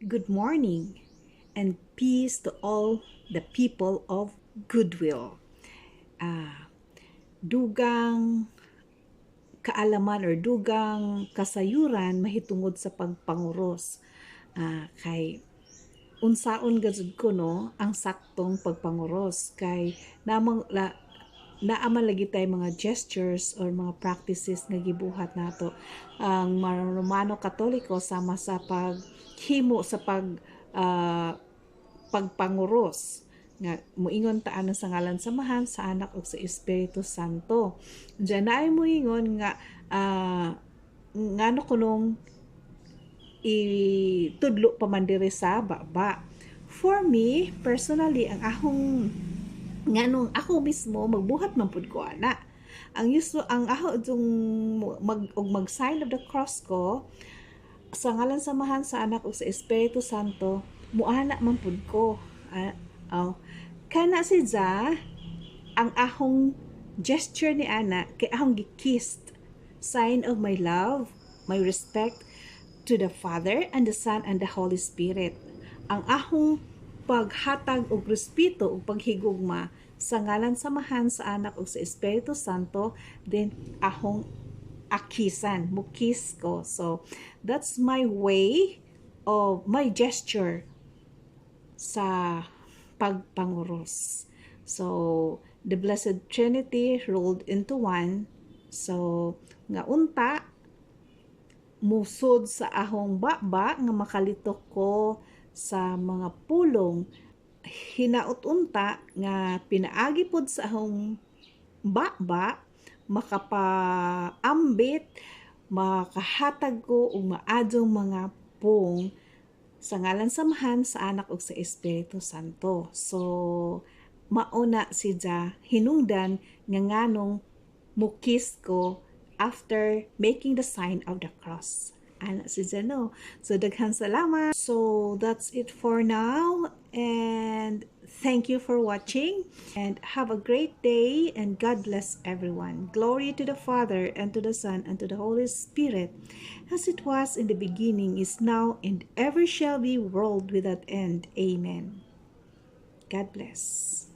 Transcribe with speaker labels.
Speaker 1: Good morning and peace to all the people of goodwill. Dugang kaalaman or dugang kasayuran mahitungod sa pagpanguros. Kay unsaon gazud ko no ang saktong pagpanguros kay naaman lagi tay mga gestures or mga practices nga gibuhat nato ang mga Romano Katoliko sama sa paghimo sa pagpanguros nga muingon ta ano sa ngalan samahan sa anak ug sa Espiritu Santo. Diyan na ay muingon nga ngano kunong itudlo pa man diri sa baba. For me, personally, ang nganong ako mismo magbuhat man pud ko ana. Ang ako dung mag-sign of the cross ko sa ngalan samahan sa anak ug sa Espiritu Santo, muana man pud ko. Kana si Za, ang ahong gesture ni ana kay ahong gikissed, sign of my love, my respect to the Father and the Son and the Holy Spirit. Ang ahong paghatag og respeto ug paghigugma sa ngalan samahan sa anak ug sa Espiritu Santo, then ahong akisan, mukis ko. So that's my way of my gesture sa pagpanguros. So the Blessed Trinity rolled into one. So nga unta musod sa ahong baba nga makalitok ko sa mga pulong, hinaut unta nga pinaagi pod sa ahong baba makapaambit, makahatag ko og maadtong mga pong sa ngalan samahan sa anak ug sa Espiritu Santo. So mauna si Jah hinungdan nga nganong mukis ko after making the sign of the cross. Ana si Jano. So daghan salamat. So that's it for now, and thank you for watching, and have a great day, and God bless everyone. Glory to the Father and to the Son and to the Holy Spirit, as it was in the beginning, is now, and ever shall be, world without end. Amen. God bless.